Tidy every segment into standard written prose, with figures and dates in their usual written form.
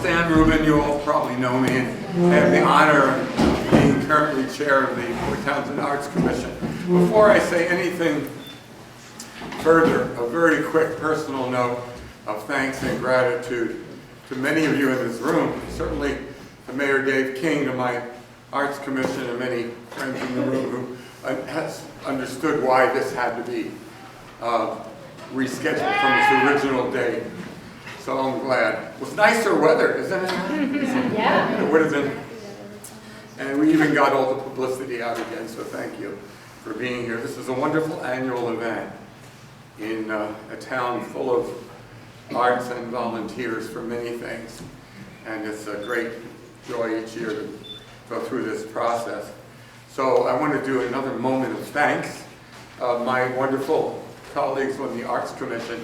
Stan Rubin. You all probably know me. I have the honor of being currently chair of the Townsend Arts Commission. Before I say anything further, a very quick personal note of thanks and gratitude to many of you in this room, certainly to Mayor Dave King, to my Arts Commission, and many friends in the room who has understood why this had to be rescheduled from its original date. So I'm glad. It was nicer weather, isn't it? Yeah. It would have been. And we even got all the publicity out again, so thank you for being here. This is a wonderful annual event in a town full of arts and volunteers for many things. And it's a great joy each year to go through this process. So I want to do another moment of thanks. My wonderful colleagues on the Arts Commission,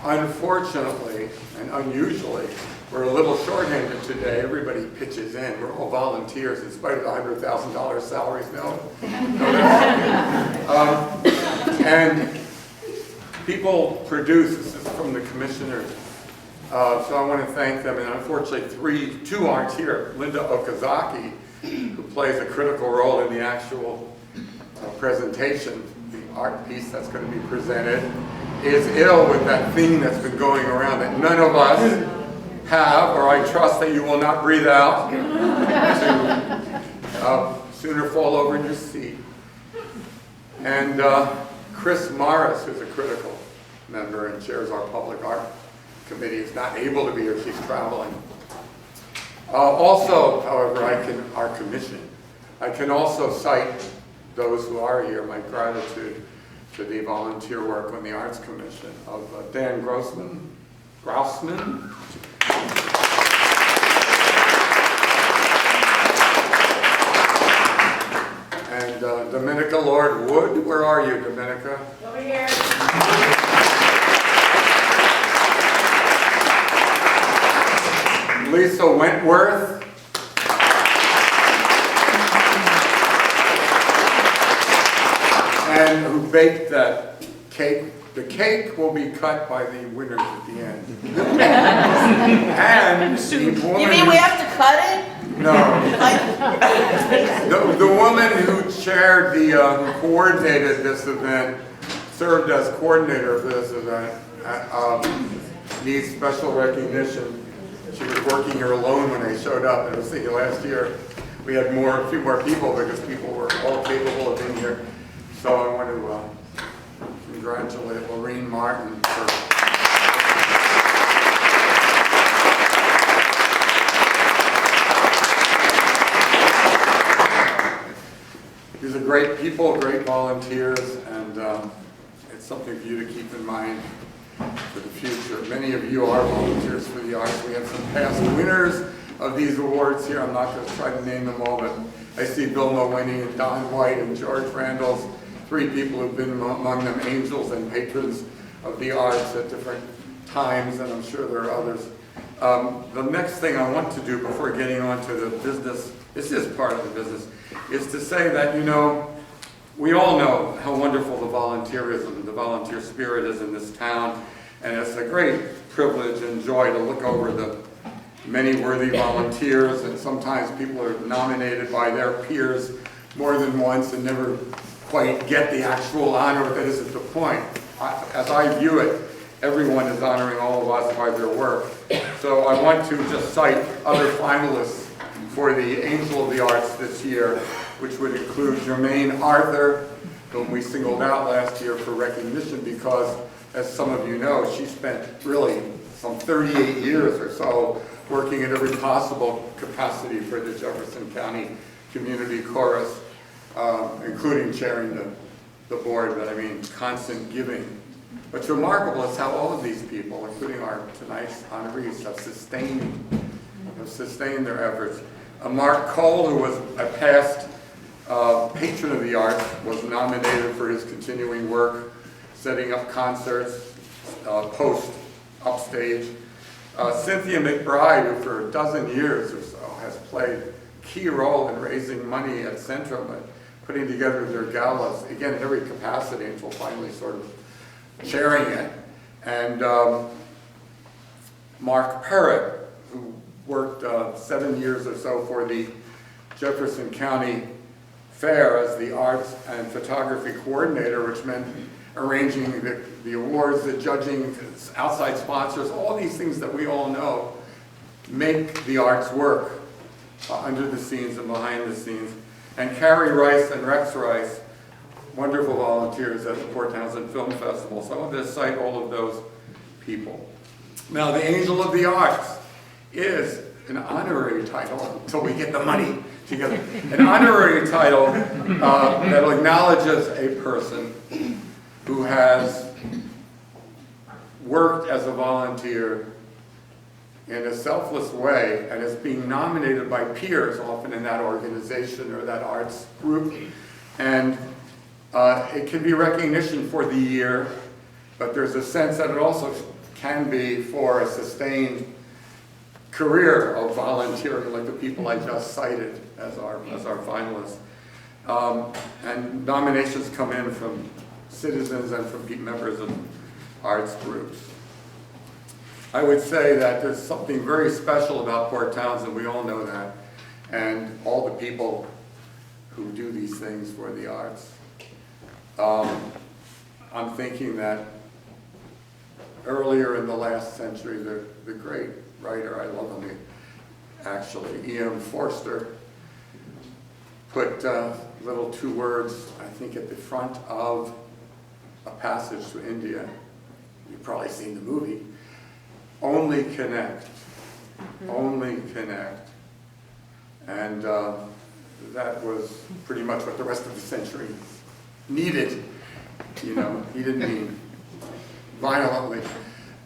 unfortunately and unusually, we're a little shorthanded today. Everybody pitches in. We're all volunteers in spite of the $100,000 salaries. No, and people produce, this is from the commissioners, so I want to thank them. And unfortunately, two aren't here. Linda Okazaki, who plays a critical role in the actual presentation, the art piece that's going to be presented, is ill with that thing that's been going around that none of us have, or I trust that you will not breathe out, to sooner fall over in your seat. And Chris Morris, who's a critical member and chairs our public art committee, is not able to be here. She's traveling. Also, however, our commission, I can also cite those who are here, my gratitude to the volunteer work on the Arts Commission of Dan Grousman, and Dominica Lord Wood. Where are you, Dominica? Over here. Lisa Wentworth. And who baked that cake. The cake will be cut by the winners at the end. And you mean we have to cut it? No. The woman who chaired the, who coordinated this event, served as coordinator of this event, needs special recognition. She was working here alone when I showed up, and I was thinking last year we had a few more people because people were all capable of being here. So I want to congratulate Lorene Martin for these are great people, great volunteers, and it's something for you to keep in mind for the future. Many of you are volunteers for the arts. We have some past winners of these awards here. I'm not going to try to name them all, but I see Bill Mowini and Don White and George Randall's, three people who've been among them angels and patrons of the arts at different times, and I'm sure there are others. The next thing I want to do before getting on to the business, this is part of the business, is to say that, you know, we all know how wonderful the volunteerism, the volunteer spirit is in this town, and it's a great privilege and joy to look over the many worthy volunteers, and sometimes people are nominated by their peers more than once and never quite get the actual honor. That isn't the point. As I view it, everyone is honoring all of us by their work. So I want to just cite other finalists for the Angel of the Arts this year, which would include Jermaine Arthur, whom we singled out last year for recognition because, as some of you know, she spent really some 38 years or so working in every possible capacity for the Jefferson County Community Chorus, including chairing the board, but I mean constant giving. What's remarkable is how all of these people, including our tonight's honorees, have sustained their efforts. Mark Cole, who was a past patron of the arts, was nominated for his continuing work, setting up concerts, upstage. Cynthia McBride, who for a dozen years or so has played a key role in raising money at Centrum and putting together their galas, again in every capacity until finally sort of chairing it. And Mark Parrott, who worked 7 years or so for the Jefferson County Fair as the arts and photography coordinator, which meant arranging the awards, the judging, outside sponsors, all these things that we all know make the arts work under the scenes and behind the scenes. And Carrie Rice and Rex Rice, wonderful volunteers at the Port Townsend Film Festival. So I wanted to cite all of those people. Now, the Angel of the Arts is an honorary title until we get the money together. An honorary title that acknowledges a person who has worked as a volunteer in a selfless way and is being nominated by peers, often in that organization or that arts group. And it can be recognition for the year, but there's a sense that it also can be for a sustained career of volunteering, like the people I just cited as our finalists. And nominations come in from citizens and from members of arts groups. I would say that there's something very special about Port Townsend, we all know that, and all the people who do these things for the arts. I'm thinking that earlier in the last century, the great writer, I love him actually, E.M. Forster, put little 2 words, I think, at the front of A Passage to India. You've probably seen the movie. Only connect. Only connect. And that was pretty much what the rest of the century needed. You know, he didn't mean violently.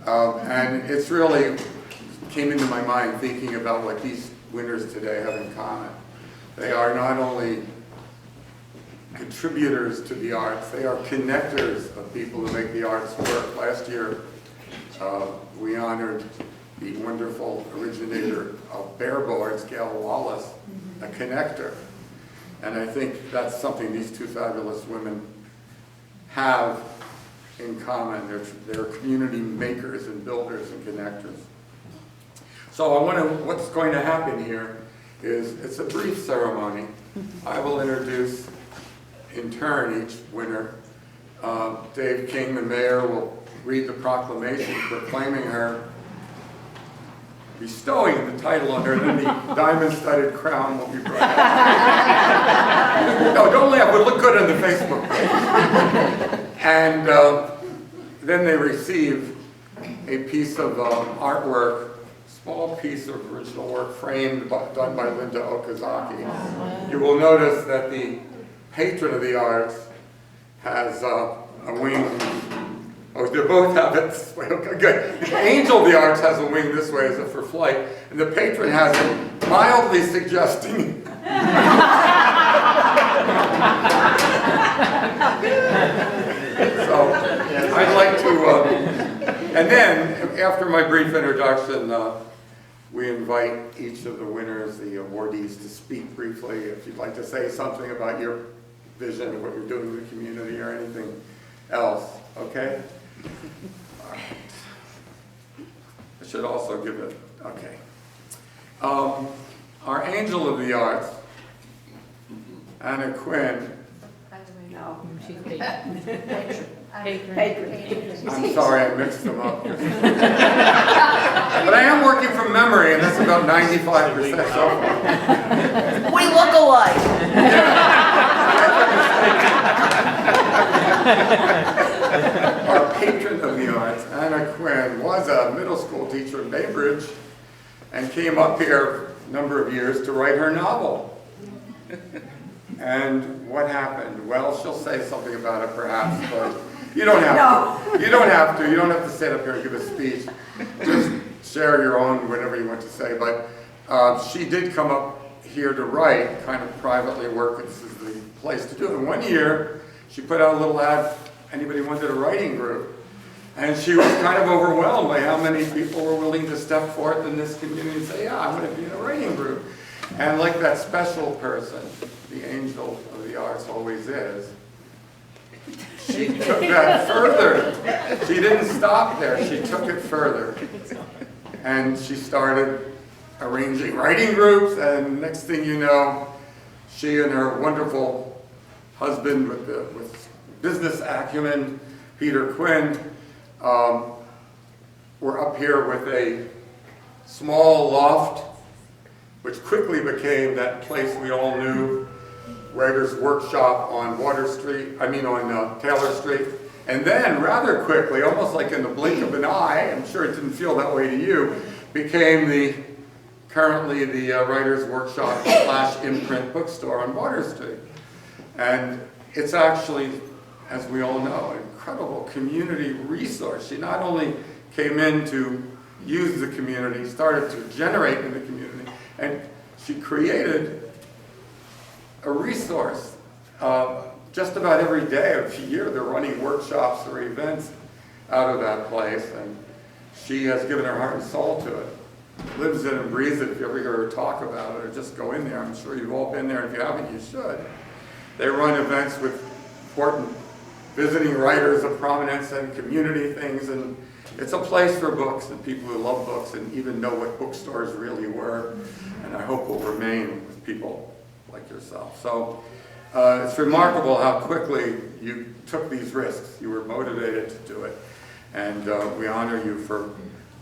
And it's really came into my mind thinking about what these winners today have in common. They are not only contributors to the arts, they are connectors of people who make the arts work. Last year, we honored the wonderful originator of bear boards, Gail Wallace, a connector. And I think that's something these 2 fabulous women have in common. They're community makers and builders and connectors. So what's going to happen here is it's a brief ceremony. I will introduce in turn each winner. Dave King, the mayor, will read the proclamation proclaiming her, bestowing the title on her, then the diamond-studded crown will be brought out. No, don't laugh, it'll look good on the Facebook page. And then they receive a piece of artwork, small piece of original work framed, done by Linda Okazaki. You will notice that the patron of the arts has a wing. Oh, they both have it this way. Okay, good. The angel of the arts has a wing this way as if for flight, and the patron has it mildly suggesting. So I'd like to, and then after my brief introduction, we invite each of the winners, the awardees, to speak briefly. If you'd like to say something about your vision of what you're doing in the community or anything else, okay? All right. I should also give it, okay. Our angel of the arts, Anna Quinn. No, She's patron. I'm sorry, I mixed them up. But I am working from memory, and that's about 95% so far. We look alike. Our patron of the arts, Anna Quinn, was a middle school teacher in Baybridge and came up here a number of years to write her novel. And what happened? Well, she'll say something about it perhaps, but you don't have to. You don't have to. You don't have to stand up here and give a speech. Just share your own whatever you want to say. But she did come up here to write, kind of privately work. This is the place to do it. And one year, she put out a little ad, anybody wanted a writing group. And she was kind of overwhelmed by how many people were willing to step forth in this community and say, yeah, I want to be in a writing group. And like that special person, the angel of the arts always is, she took that further. She didn't stop there. She took it further. And she started arranging writing groups, and next thing you know, she and her wonderful husband with business acumen, Peter Quinn, were up here with a small loft, which quickly became that place we all knew, Writer's Workshop on Taylor Street. And then, rather quickly, almost like in the blink of an eye, I'm sure it didn't feel that way to you, became currently the Writer's Workshop / imprint bookstore on Water Street. And it's actually, as we all know, an incredible community resource. She not only came in to use the community, started to generate in the community, and she created a resource. Just about every day of the year, they're running workshops or events out of that place, and she has given her heart and soul to it. Lives it and breathes it. If you ever hear her talk about it, or just go in there, I'm sure you've all been there. If you haven't, you should. They run events with important visiting writers of prominence and community things, and it's a place for books and people who love books and even know what bookstores really were, and I hope will remain with people like yourself. So it's remarkable how quickly you took these risks. You were motivated to do it, and we honor you for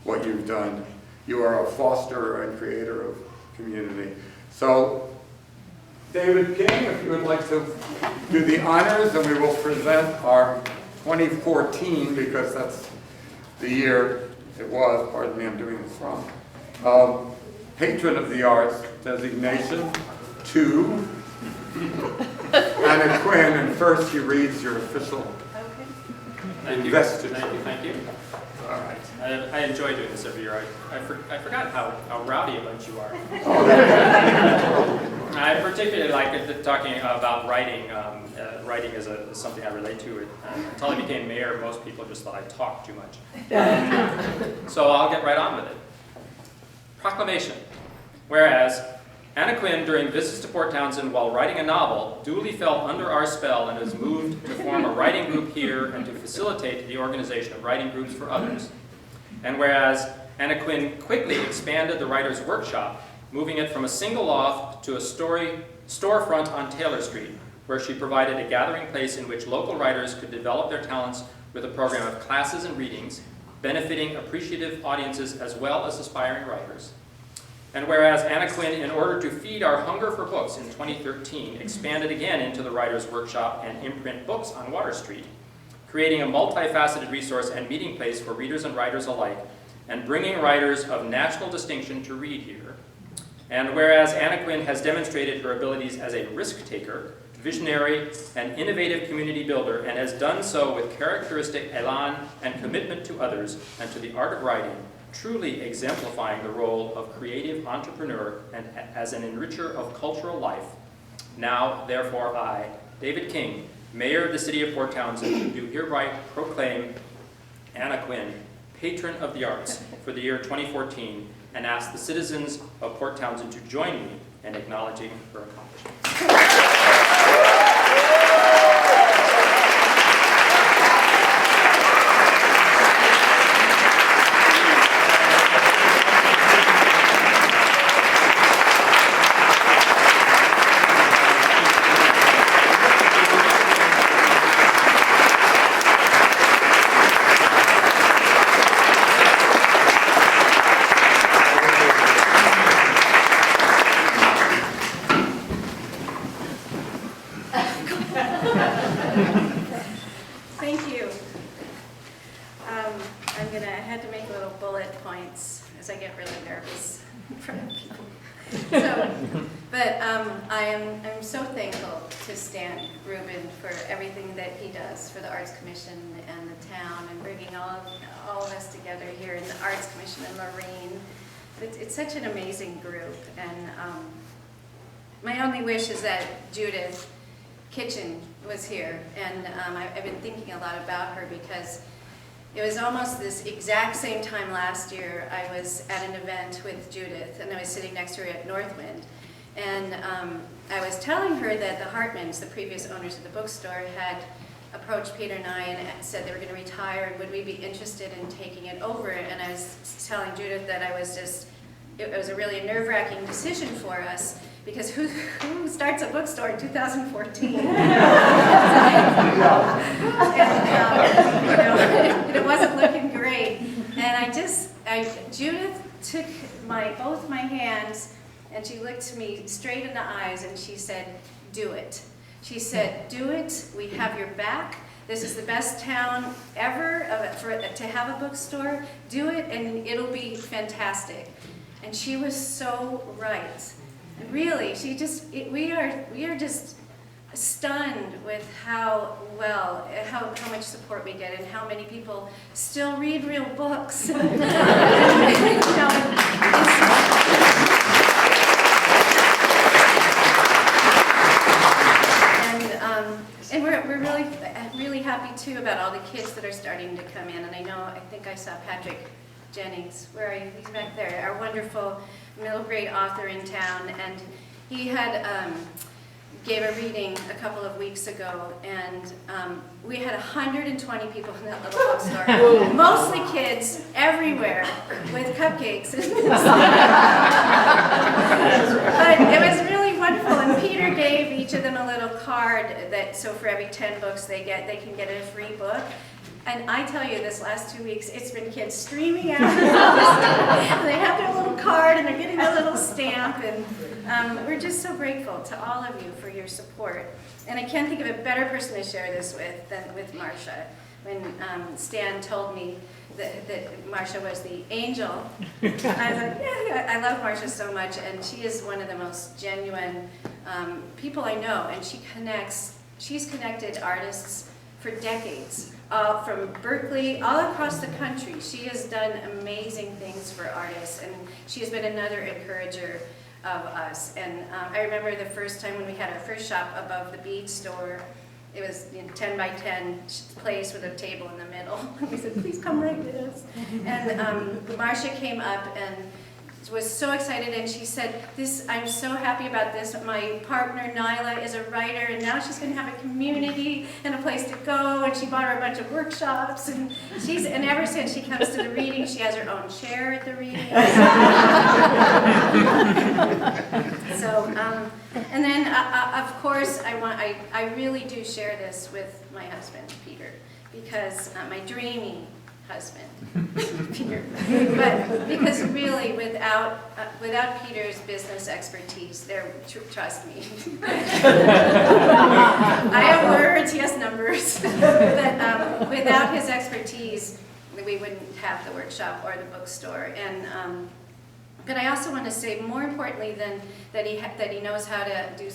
what you've done. You are a fosterer and creator of community. So, David King, if you would like to do the honors, and we will present our 2014, because that's the year it was, pardon me, I'm doing this wrong, Patron of the Arts designation to Anna Quinn, and first she reads your official investiture. Thank you. All right. I enjoy doing this every year. I forgot how rowdy a bunch you are. I particularly like talking about writing. Writing is something I relate to. Until I became mayor, most people just thought I talked too much. So I'll get right on with it. Proclamation. Whereas Anna Quinn, during visits to Port Townsend while writing a novel, duly fell under our spell and is moved to form a writing group here and to facilitate the organization of writing groups for others. And whereas Anna Quinn quickly expanded the Writer's Workshop, moving it from a single loft to a storefront on Taylor Street, where she provided a gathering place in which local writers could develop their talents with a program of classes and readings, benefiting appreciative audiences as well as aspiring writers. And whereas Anna Quinn, in order to feed our hunger for books in 2013, expanded again into the Writer's Workshop and imprint books on Water Street, creating a multifaceted resource and meeting place for readers and writers alike, and bringing writers of national distinction to read here. And whereas Anna Quinn has demonstrated her abilities as a risk taker, visionary, and innovative community builder, and has done so with characteristic elan and commitment to others and to the art of writing, truly exemplifying the role of creative entrepreneur and as an enricher of cultural life. Now, therefore, I, David King, Mayor of the City of Port Townsend, do hereby proclaim Anna Quinn Patron of the Arts for the year 2014, and ask the citizens of Port Townsend to join me in acknowledging her accomplishments. Thank you. I had to make little bullet points as I get really nervous in front of people. I'm so thankful to Stan Rubin for everything that he does for the Arts Commission and the town, and bringing all of us together here in the Arts Commission and Maureen. It's such an amazing group, and my only wish is that Judith Kitchen was here, and I've been thinking a lot about her because it was almost this exact same time last year I was at an event with Judith, and I was sitting next to her at Northwind, and I was telling her that the Hartmans, the previous owners of the bookstore, had approached Peter and I and said they were going to retire and would we be interested in taking it over, and I was telling Judith that I was just it was a really nerve-wracking decision for us, because who starts a bookstore in 2014? And it wasn't looking great. And Judith took both my hands, and she looked me straight in the eyes, and she said, "Do it." She said, "Do it. We have your back. This is the best town ever to have a bookstore. Do it, and it'll be fantastic." And she was so right. And really, we are just stunned with how much support we get and how many people still read real books. And we're really happy too about all the kids that are starting to come in. And I think I saw Patrick Jennings, where are you? He's back there, our wonderful middle grade author in town. And he had gave a reading a couple of weeks ago, and we had 120 people in that little bookstore, mostly kids everywhere with cupcakes. But it was really wonderful, and Peter gave each of them a little card so for every 10 books they can get a free book. And I tell you, this last 2 weeks, it's been kids streaming out. They have their little card, and they're getting their little stamp, and we're just so grateful to all of you for your support. And I can't think of a better person to share this with than with Marcia. When Stan told me that Marcia was the angel, I was like, yeah, I love Marcia so much, and she is one of the most genuine people I know, and she's connected artists for decades. From Berkeley, all across the country. She has done amazing things for artists, and she has been another encourager of us. And I remember the first time when we had our first shop above the bead store. It was a 10 by 10 place with a table in the middle. We said, "Please come right with us." And Marcia came up and was so excited, and she said, "I'm so happy about this. My partner Nyla is a writer, and now she's going to have a community and a place to go." And she bought her a bunch of workshops, and ever since she comes to the reading, she has her own chair at the reading. So, and then of course, I really do share this with my husband Peter, because my dreamy husband, Peter. But because really, without Peter's business expertise, trust me. I have words, he has numbers. But without his expertise, we wouldn't have the workshop or the bookstore. And but I also want to say, more importantly than that he knows how to do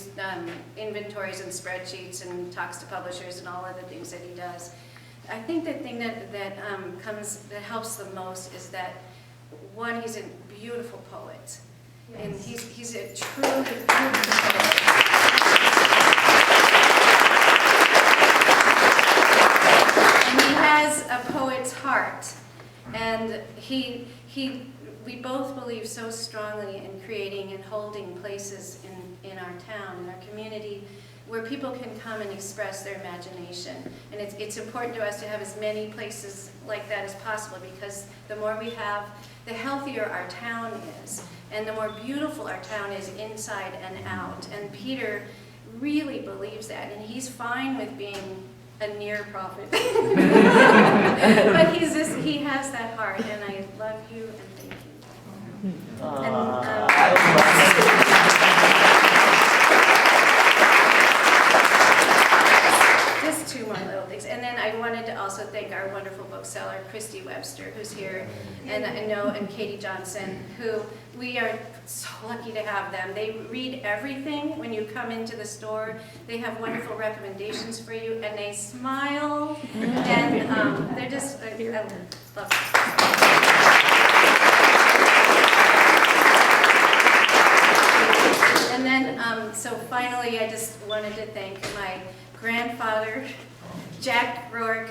inventories and spreadsheets and talks to publishers and all other things that he does. I think the thing that helps the most is that, one, he's a beautiful poet, yes. And he's a truly beautiful poet. And he has a poet's heart, and we both believe so strongly in creating and holding places in our town, in our community, where people can come and express their imagination. And it's important to us to have as many places like that as possible, because the more we have, the healthier our town is, and the more beautiful our town is inside and out. And Peter really believes that, and he's fine with being a near prophet. But he has that heart, and I love you and thank you. Just two more little things. And then I wanted to also thank our wonderful bookseller, Christy Webster, who's here, and Katie Johnson, who we are so lucky to have them. They read everything when you come into the store. They have wonderful recommendations for you, and they smile, and they're just, I love them. And then, so finally, I just wanted to thank my grandfather, Jack Rourke,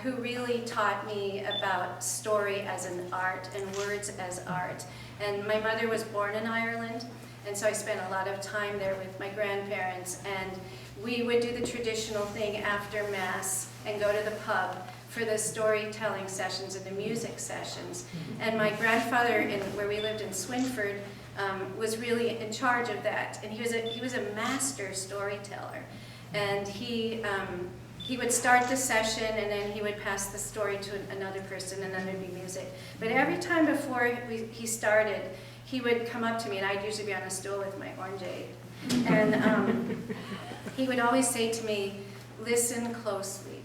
who really taught me about story as an art and words as art. And my mother was born in Ireland, and so I spent a lot of time there with my grandparents, and we would do the traditional thing after Mass and go to the pub for the storytelling sessions and the music sessions. And my grandfather, where we lived in Swinford, was really in charge of that. And he was a master storyteller. And he would start the session, and then he would pass the story to another person, and then there'd be music. But every time before he started, he would come up to me, and I'd usually be on a stool with my orangeade. And he would always say to me, listen closely.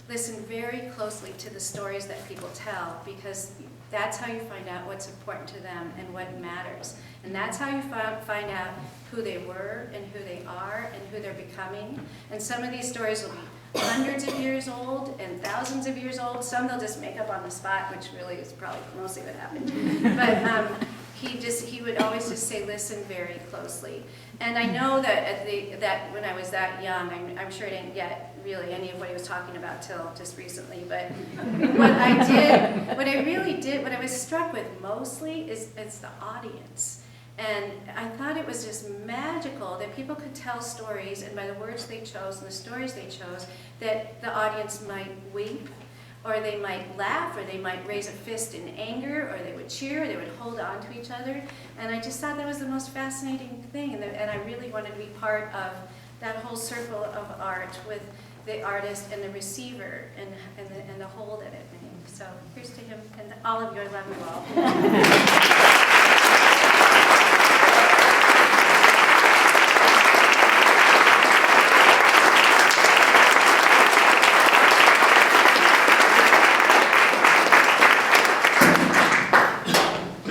Listen very closely to the stories that people tell, because that's how you find out what's important to them and what matters. And that's how you find out who they were and who they are and who they're becoming. And some of these stories will be hundreds of years old and thousands of years old. Some they'll just make up on the spot, which really is probably mostly what happened. But he would always just say, listen very closely. And I know that that when I was that young, I'm sure I didn't get really any of what he was talking about till just recently. But what I was struck with mostly is the audience. And I thought it was just magical that people could tell stories, and by the words they chose and the stories they chose, that the audience might weep, or they might laugh, or they might raise a fist in anger, or they would cheer, or they would hold on to each other. And I just thought that was the most fascinating thing, and I really wanted to be part of that whole circle of art with the artist and the receiver and the whole that it made. So here's to him, and all of you, I love you all.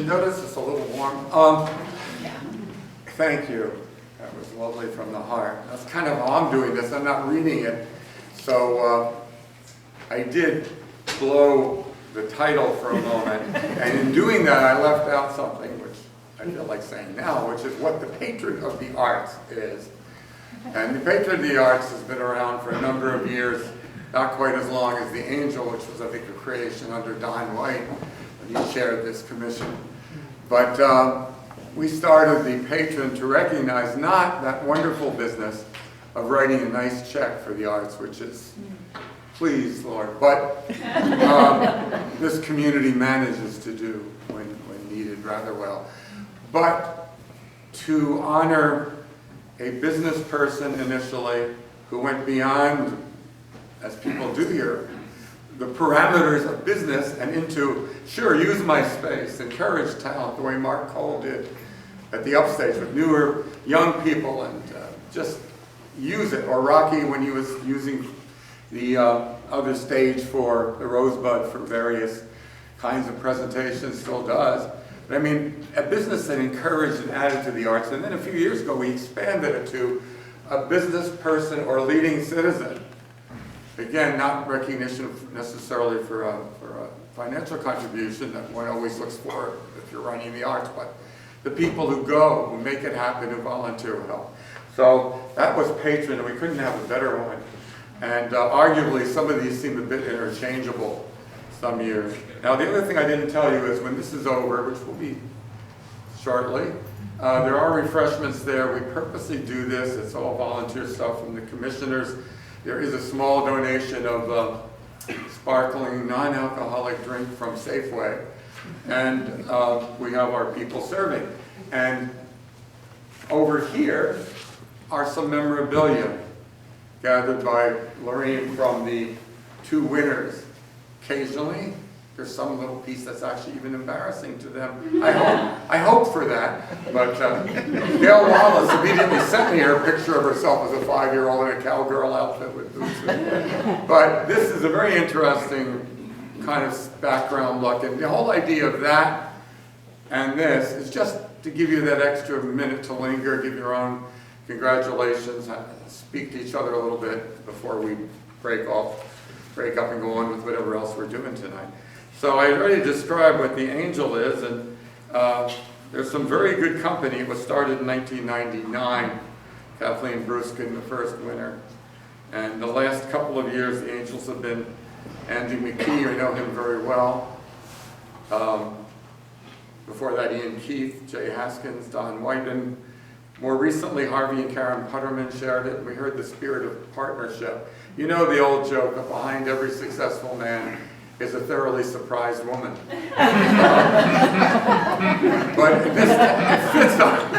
Notice it's a little warm. Thank you. That was lovely from the heart. That's kind of how I'm doing this. I'm not reading it. So I did blow the title for a moment. And in doing that, I left out something which I feel like saying now, which is what the patron of the arts is. And the patron of the arts has been around for a number of years, not quite as long as the angel, which was, I think, a creation under Don White when he chaired this commission. But we started the patron to recognize not that wonderful business of writing a nice check for the arts, which is, please, Lord, but this community manages to do when needed rather well. But to honor a business person initially who went beyond, as people do here, the parameters of business and into, sure, use my space, encourage talent the way Mark Cole did at the Upstage with newer young people, and just use it. Or Rocky, when he was using the other stage for the Rosebud for various kinds of presentations, still does. But I mean, a business that encouraged and added to the arts. And then a few years ago, we expanded it to a business person or leading citizen. Again, not recognition necessarily for a financial contribution that one always looks for if you're running the arts, but the people who go, who make it happen, who volunteer, who help. So that was patron, and we couldn't have a better one. And arguably, some of these seem a bit interchangeable some years. Now, the other thing I didn't tell you is when this is over, which will be shortly, there are refreshments there. We purposely do this. It's all volunteer stuff from the commissioners. There is a small donation of sparkling non-alcoholic drink from Safeway. And we have our people serving. And over here are some memorabilia gathered by Lorraine from the two winners. Occasionally, there's some little piece that's actually even embarrassing to them. I hope for that. But Gail Wallace immediately sent me her picture of herself as a 5-year-old in a cowgirl outfit with boots. But this is a very interesting kind of background look. And the whole idea of that and this is just to give you that extra minute to linger, give your own congratulations, speak to each other a little bit before we break up and go on with whatever else we're doing tonight. So I already described what the Angel is, and there's some very good company. It was started in 1999. Kathleen Bruskin, the first winner. And the last couple of years, the Angels have been Andy McKee, I know him very well. Before that, Ian Keith, Jay Haskins, Don Whiteman, More recently, Harvey and Karen Putterman shared it, and we heard the spirit of partnership. You know the old joke that behind every successful man is a thoroughly surprised woman. But it fits us.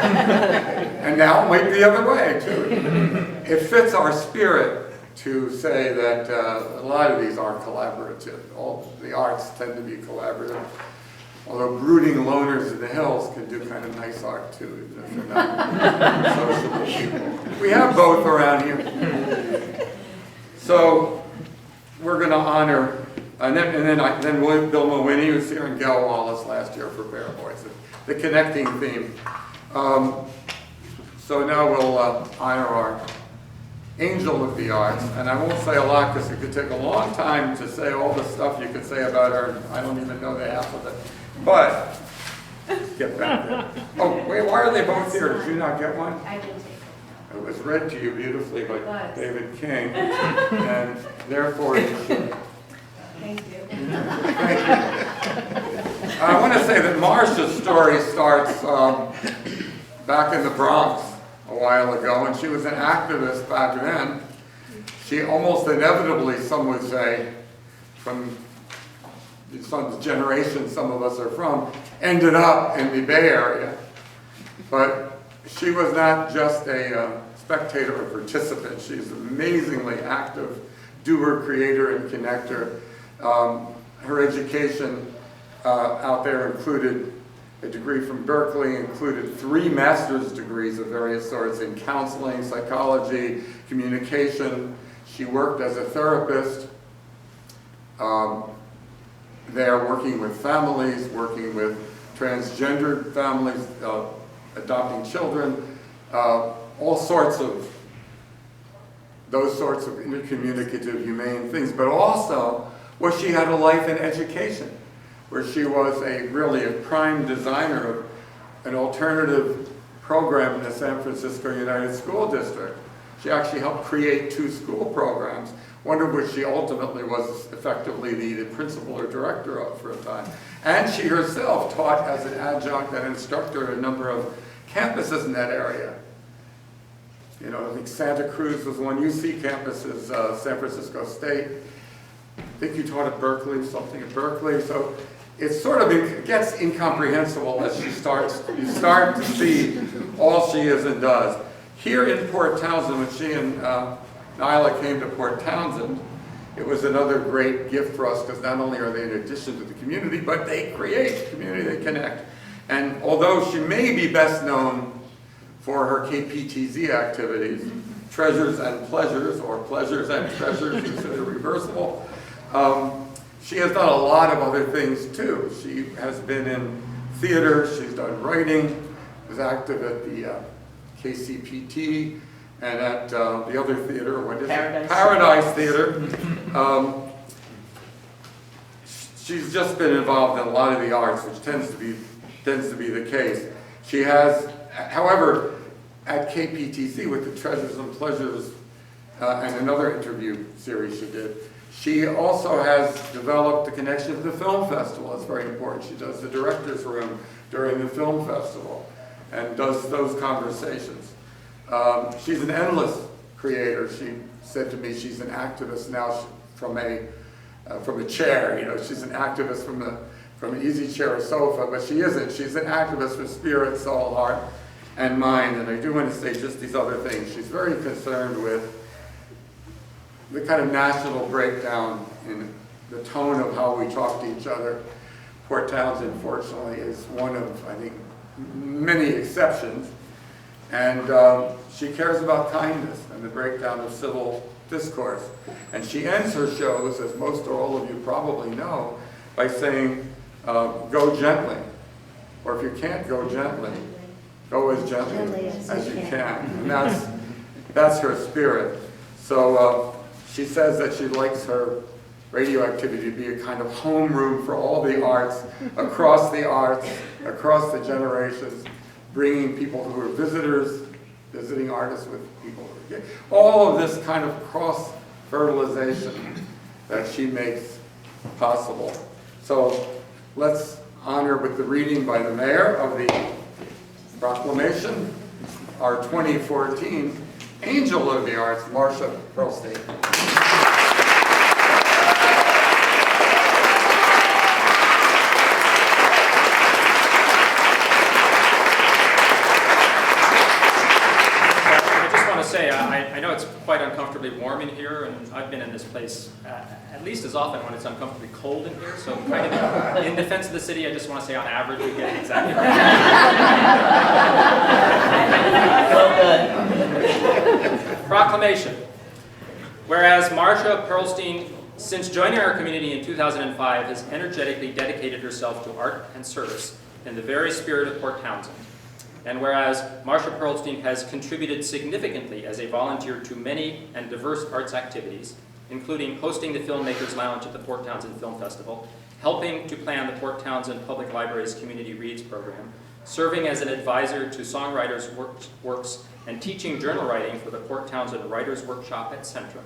And now it might be the other way, too. It fits our spirit to say that a lot of these are collaborative. All the arts tend to be collaborative. Although brooding loners in the hills can do kind of nice art too, even if they're not sociable people. We have both around here. So we're going to honor, and then Bill Mawhinney, who was here, and Gail Wallace last year for Bear Boys, the connecting theme. So now we'll honor our angel of the arts, and I won't say a lot because it could take a long time to say all the stuff you could say about her, and I don't even know the half of it. But, get back there. Oh, wait, why are they both here? Did you not get one? I didn't take it. It was read to you beautifully by David King, and therefore you should. Thank you. Thank you. I want to say that Marcia's story starts back in the Bronx a while ago, and she was an activist back then. She almost inevitably, some would say, from the generation some of us are from, ended up in the Bay Area. But she was not just a spectator or participant. She's an amazingly active doer, creator, and connector. Her education out there included a degree from Berkeley, included 3 master's degrees of various sorts in counseling, psychology, communication. She worked as a therapist there, working with families, working with transgendered families, adopting children, all sorts of those sorts of intercommunicative, humane things. But also, well, she had a life in education, where she was really a prime designer of an alternative program in the San Francisco United School District. She actually helped create 2 school programs, one of which she ultimately was effectively the principal or director of for a time. And she herself taught as an adjunct and instructor at a number of campuses in that area. You know, I think Santa Cruz was one. UC campus is San Francisco State. I think you taught at Berkeley, something at Berkeley. So it sort of gets incomprehensible as you start to see all she is and does. Here in Port Townsend, when she and Nyla came to Port Townsend, it was another great gift for us because not only are they an addition to the community, but they create community, they connect. And although she may be best known for her KPTZ activities, Treasures and Pleasures, or Pleasures and Treasures, consider reversible, she has done a lot of other things too. She has been in theater, she's done writing, was active at the KCPT, and at the other theater, what is it? Paradise Theater. She's just been involved in a lot of the arts, which tends to be the case. She has, however, at KPTC with the Treasures and Pleasures and another interview series she did, she also has developed a connection to the film festival. That's very important. She does the director's room during the film festival and does those conversations. She's an endless creator. She said to me she's an activist now from a chair. You know, she's an activist from an easy chair or sofa, but she isn't. She's an activist with spirit, soul, heart, and mind. And I do want to say just these other things. She's very concerned with the kind of national breakdown in the tone of how we talk to each other. Port Townsend, fortunately, is one of, I think, many exceptions. And she cares about kindness and the breakdown of civil discourse. And she ends her shows, as most or all of you probably know, by saying, go gently. Or if you can't go gently, go as gently as you can. And that's her spirit. So she says that she likes her radio activity to be a kind of homeroom for all the arts, across the generations, bringing people who are visitors, visiting artists with people who are gay. All of this kind of cross-fertilization that she makes possible. So let's honor with the reading by the mayor of the proclamation. our 2014 Angel of the Arts, Marcia Pearlstein. I know it's quite uncomfortably warm in here, and I've been in this place at least as often when it's uncomfortably cold in here, so kind of in defense of the city, I just want to say on average we get exactly right. Proclamation. Whereas Marcia Pearlstein, since joining our community in 2005, has energetically dedicated herself to art and service in the very spirit of Port Townsend. And whereas Marcia Pearlstein has contributed significantly as a volunteer to many and diverse arts activities, including hosting the Filmmakers Lounge at the Port Townsend Film Festival, helping to plan the Port Townsend Public Library's Community Reads program, serving as an advisor to songwriters' works, and teaching journal writing for the Port Townsend Writers' Workshop at Centrum.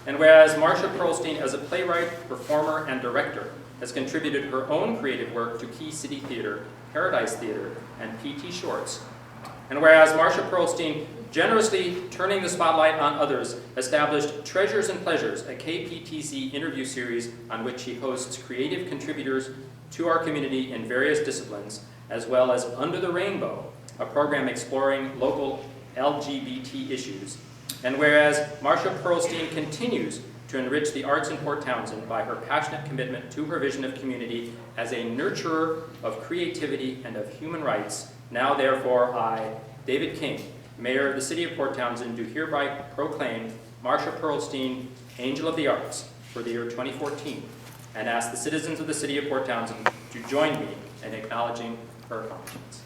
And whereas Marcia Pearlstein, as a playwright, performer, and director, has contributed her own creative work to Key City Theater, Paradise Theater, and PT Shorts. And whereas Marcia Pearlstein, generously turning the spotlight on others, established Treasures and Pleasures, a KPTC interview series on which she hosts creative contributors to our community in various disciplines, as well as Under the Rainbow, a program exploring local LGBT issues. And whereas Marcia Pearlstein continues to enrich the arts in Port Townsend by her passionate commitment to her vision of community as a nurturer of creativity and of human rights, now therefore I, David King, Mayor of the City of Port Townsend, do hereby proclaim Marcia Pearlstein Angel of the Arts for the year 2014, and ask the citizens of the City of Port Townsend to join me in acknowledging her accomplishments.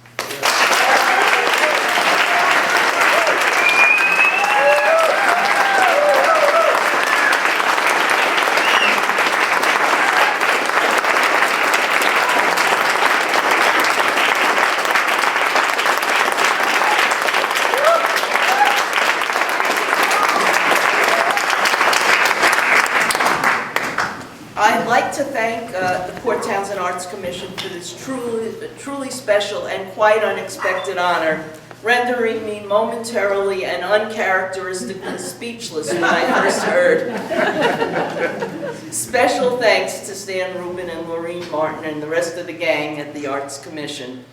I'd like to thank the Port Townsend Arts Commission for this truly special and quite unexpected honor, rendering me momentarily and uncharacteristically speechless when I first heard. Special thanks to Stan Rubin and Maureen Martin and the rest of the gang at the Arts Commission.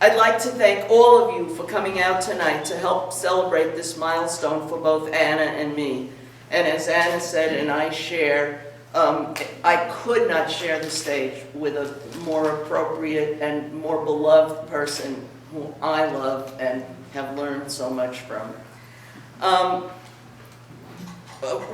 I'd like to thank all of you for coming out tonight to help celebrate this milestone for both Anna and me. And as Anna said, and I share, I could not share the stage with a more appropriate and more beloved person who I love and have learned so much from.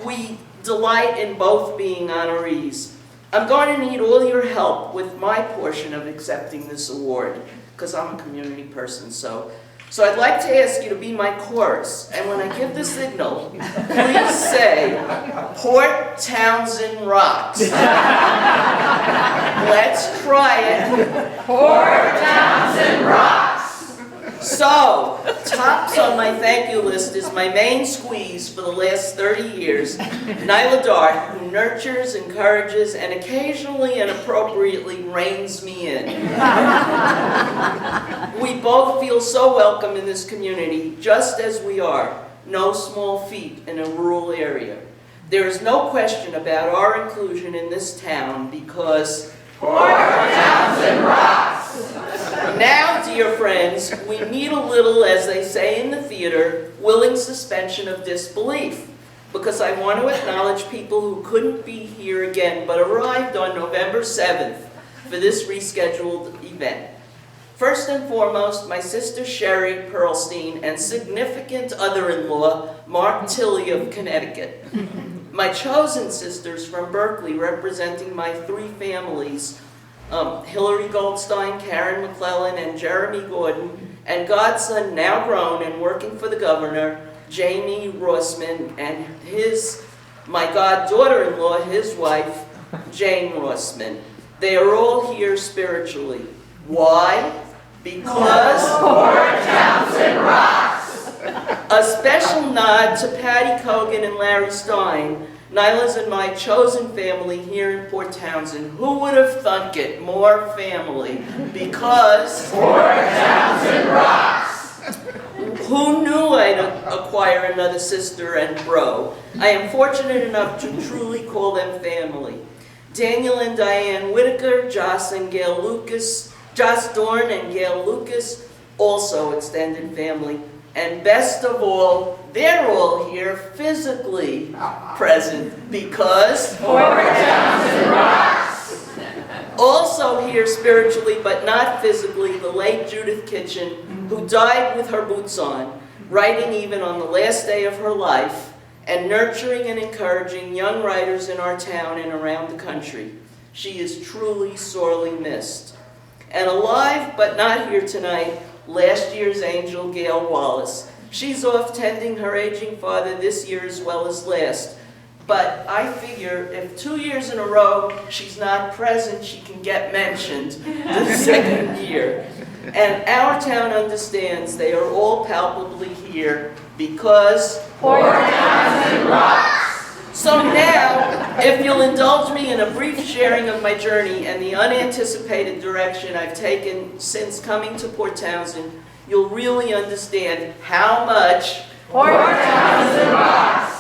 We delight in both being honorees. I'm going to need all your help with my portion of accepting this award, because I'm a community person, so I'd like to ask you to be my chorus, and when I give the signal, please say, Port Townsend rocks. Let's try it. Port Townsend rocks. So, tops on my thank you list is my main squeeze for the last 30 years, Nyla Dart, who nurtures, encourages, and occasionally and appropriately reins me in. We both feel so welcome in this community, just as we are, no small feat in a rural area. There is no question about our inclusion in this town because Port Townsend rocks! Now, dear friends, we need a little, as they say in the theater, willing suspension of disbelief, because I want to acknowledge people who couldn't be here again but arrived on November 7th for this rescheduled event. First and foremost, my sister Sherry Pearlstein and significant other-in-law, Mark Tilley of Connecticut. My chosen sisters from Berkeley, representing my three families, Hillary Goldstein, Karen McClellan, and Jeremy Gordon, and godson, now grown and working for the governor, Jamie Rossman, and my goddaughter-in-law, his wife, Jane Rossman. They are all here spiritually. Why? Because Port Townsend rocks! A special nod to Patty Cogan and Larry Stein, Nyla's and my chosen family here in Port Townsend. Who would have thunk it? More family. Because Port Townsend rocks! Who knew I'd acquire another sister and bro? I am fortunate enough to truly call them family. Daniel and Diane Whitaker, Joss and Gail Lucas, Joss Dorn and Gail Lucas, also extended family. And best of all, they're all here physically present because Townsend rocks. Also here spiritually but not physically, the late Judith Kitchen, who died with her boots on, writing even on the last day of her life, and nurturing and encouraging young writers in our town and around the country. She is truly sorely missed. And alive but not here tonight, last year's angel, Gail Wallace. She's off tending her aging father this year as well as last. But I figure if 2 years in a row she's not present, she can get mentioned the second year. And our town understands they are all palpably here because Townsend rocks. So now, if you'll indulge me in a brief sharing of my journey and the unanticipated direction I've taken since coming to Port Townsend, you'll really understand how much Townsend rocks.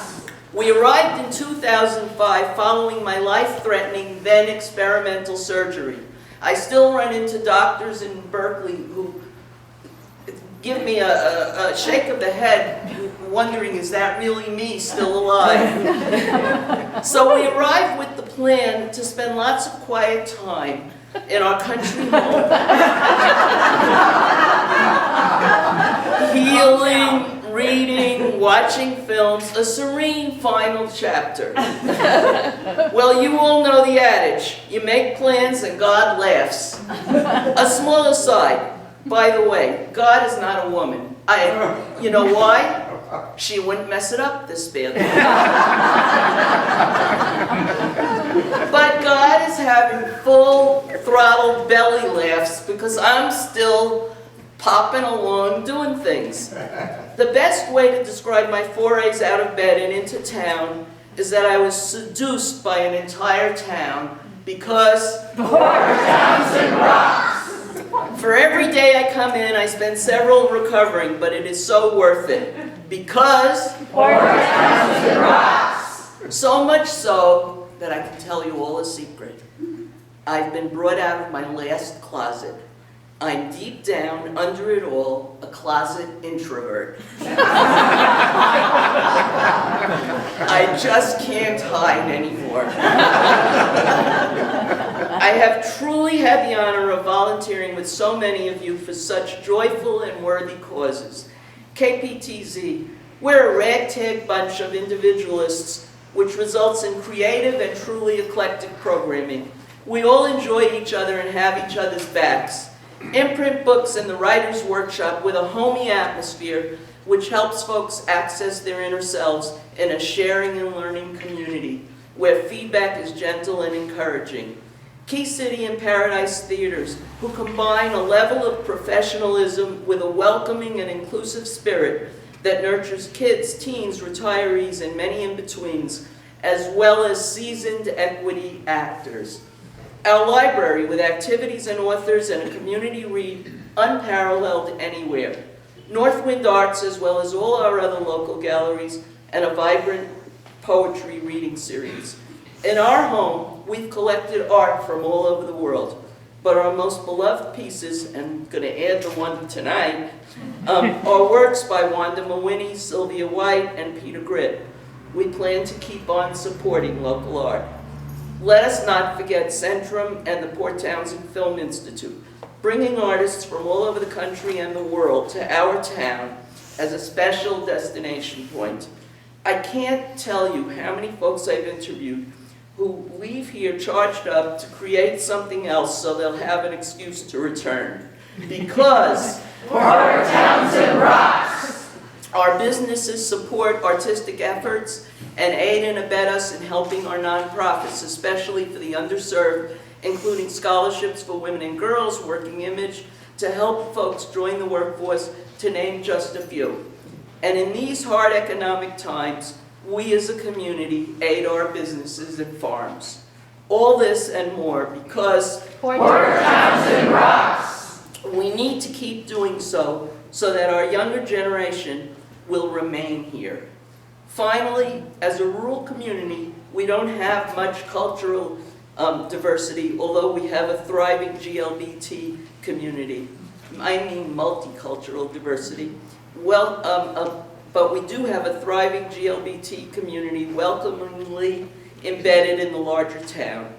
We arrived in 2005 following my life-threatening, then experimental surgery. I still run into doctors in Berkeley who give me a shake of the head, wondering, is that really me still alive? So we arrived with the plan to spend lots of quiet time in our country home, healing, reading, watching films, a serene final chapter. Well, you all know the adage, you make plans and God laughs. A small aside, by the way, God is not a woman. You know why? She wouldn't mess it up this badly. But God is having full throttle belly laughs because I'm still popping along doing things. The best way to describe my forays out of bed and into town is that I was seduced by an entire town because Townsend rocks. For every day I come in, I spend several recovering, but it is so worth it because Townsend rocks. So much so that I can tell you all a secret. I've been brought out of my last closet. I'm deep down, under it all, a closet introvert. I just can't hide anymore. I have truly had the honor of volunteering with so many of you for such joyful and worthy causes. KPTZ, we're a ragtag bunch of individualists, which results in creative and truly eclectic programming. We all enjoy each other and have each other's backs. Imprint books and the Writer's Workshop with a homey atmosphere which helps folks access their inner selves in a sharing and learning community where feedback is gentle and encouraging. Key City and Paradise Theaters, who combine a level of professionalism with a welcoming and inclusive spirit that nurtures kids, teens, retirees, and many in-betweens, as well as seasoned equity actors. Our library, with activities and authors and a community read unparalleled anywhere. Northwind Arts, as well as all our other local galleries, and a vibrant poetry reading series. In our home, we've collected art from all over the world, but our most beloved pieces, and I'm going to add the one tonight, are works by Wanda Mawhinney, Sylvia White, and Peter Gritt. We plan to keep on supporting local art. Let us not forget Centrum and the Port Townsend Film Institute, bringing artists from all over the country and the world to our town as a special destination point. I can't tell you how many folks I've interviewed who leave here charged up to create something else so they'll have an excuse to return. Because Port Townsend rocks! Our businesses support artistic efforts and aid and abet us in helping our nonprofits, especially for the underserved, including scholarships for women and girls, Working Image, to help folks join the workforce, to name just a few. And in these hard economic times, we as a community aid our businesses and farms. All this and more because Port Townsend rocks! We need to keep doing so so that our younger generation will remain here. Finally, as a rural community, we don't have much cultural diversity, although we have a thriving GLBT community. I mean multicultural diversity. Well, but we do have a thriving GLBT community welcomingly embedded in the larger town.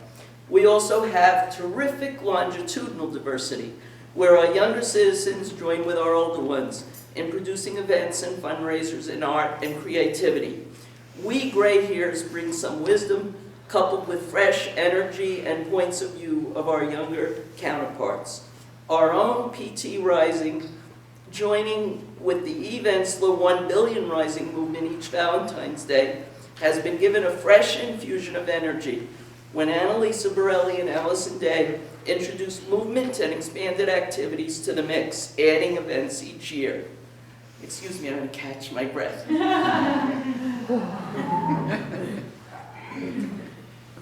We also have terrific longitudinal diversity, where our younger citizens join with our older ones in producing events and fundraisers in art and creativity. We gray hairs bring some wisdom, coupled with fresh energy and points of view of our younger counterparts. Our own PT Rising, joining with the Eve Ensler 1 Billion Rising movement each Valentine's Day, has been given a fresh infusion of energy when Annalisa Borelli and Allison Day introduced movement and expanded activities to the mix, adding events each year. Excuse me, I'm going to catch my breath.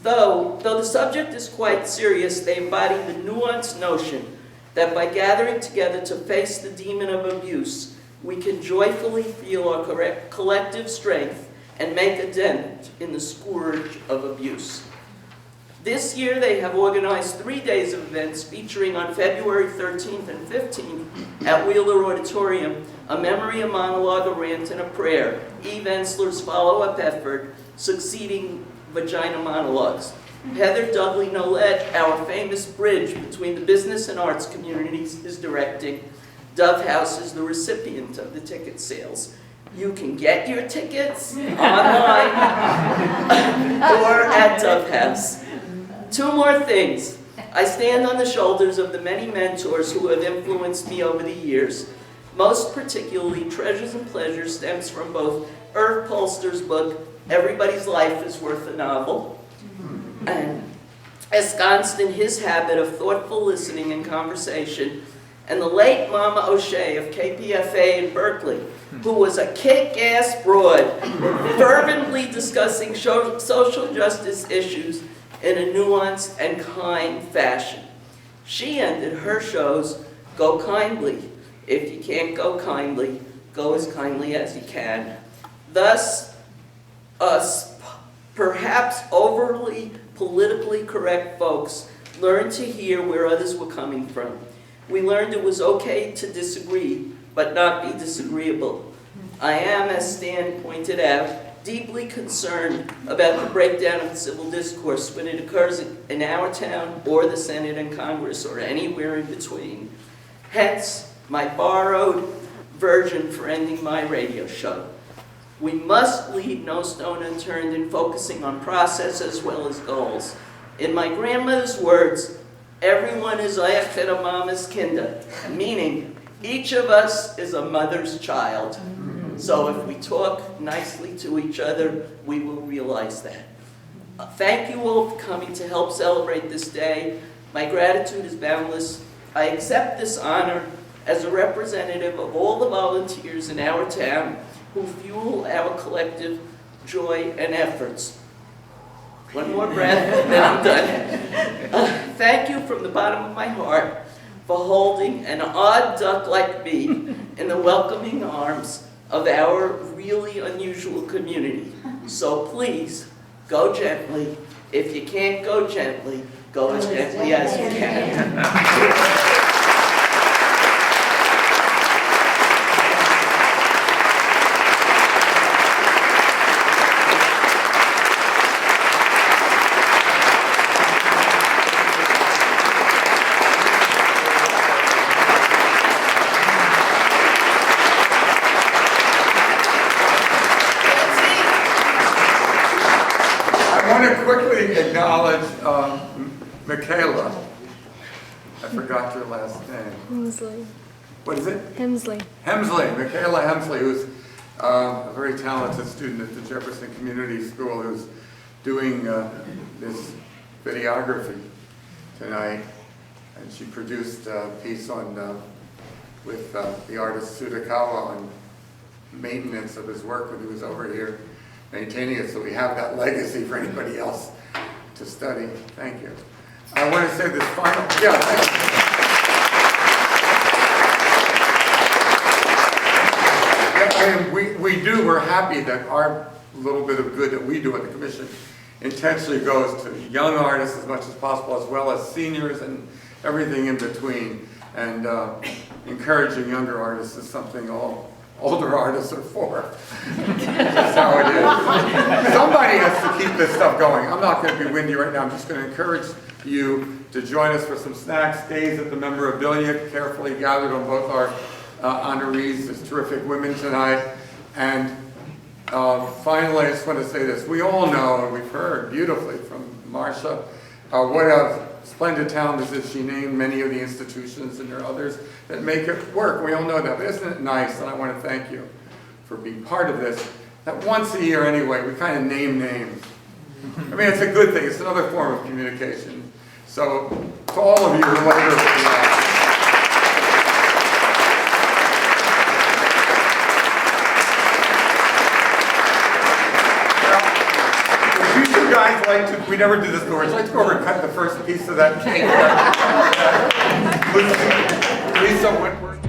Though the subject is quite serious, they embody the nuanced notion that by gathering together to face the demon of abuse, we can joyfully feel our collective strength and make a dent in the scourge of abuse. This year they have organized 3 days of events featuring on February 13th and 15th at Wheeler Auditorium a memory, a monologue, a rant, and a prayer, Eve Ensler's follow-up effort, succeeding vagina monologues. Heather Dudley Nolette, our famous bridge between the business and arts communities, is directing. Dove House is the recipient of the ticket sales. You can get your tickets online or at Dove House. 2 more things. I stand on the shoulders of the many mentors who have influenced me over the years. Most particularly, Treasures and Pleasures stems from both Irv Polster's book, Everybody's Life is Worth a Novel, and ensconced in his habit of thoughtful listening and conversation, and the late Mama O'Shea of KPFA in Berkeley, who was a kick-ass broad, fervently discussing social justice issues in a nuanced and kind fashion. She ended her shows, "Go kindly. If you can't go kindly, go as kindly as you can." Thus, us, perhaps overly politically correct folks, learned to hear where others were coming from. We learned it was okay to disagree, but not be disagreeable. I am, as Stan pointed out, deeply concerned about the breakdown of civil discourse when it occurs in our town or the Senate and Congress or anywhere in between. Hence, my borrowed version for ending my radio show. We must leave no stone unturned in focusing on process as well as goals. In my grandmother's words, everyone is Eich and a mama's kinder, meaning each of us is a mother's child. So if we talk nicely to each other, we will realize that. Thank you all for coming to help celebrate this day. My gratitude is boundless. I accept this honor as a representative of all the volunteers in our town who fuel our collective joy and efforts. One more breath, and then I'm done. Thank you from the bottom of my heart for holding an odd duck like me in the welcoming arms of our really unusual community. So please, go gently. If you can't go gently, go as gently as you can. Quickly acknowledge Michaela. I forgot your last name. Hemsley. What is it? Hemsley. Hemsley, Michaela Hemsley, who's a very talented student at the Jefferson Community School who's doing this videography tonight. And she produced a piece on with the artist Sudakawa on maintenance of his work when he was over here maintaining it, so we have that legacy for anybody else to study. Thank you. I want to say this final, yeah, thank you. we're happy that our little bit of good that we do at the commission intentionally goes to young artists as much as possible, as well as seniors and everything in between. And encouraging younger artists is something all older artists are for. That's how it is. Somebody has to keep this stuff going. I'm not going to be windy right now. I'm just going to encourage you to join us for some snacks, days at the memorabilia, carefully gathered on both our honorees. There's terrific women tonight. And finally, I just want to say this. We all know, and we've heard beautifully from Marcia, what a splendid town this is. She named many of the institutions, and there are others that make it work. We all know that. But isn't it nice, and I want to thank you for being part of this, that once a year anyway, we kind of name names. I mean, it's a good thing. It's another form of communication. So, to all of you who later... guys like to, we never do this before, I'd like to go over and cut the first piece of that cake. Lisa Whitworth.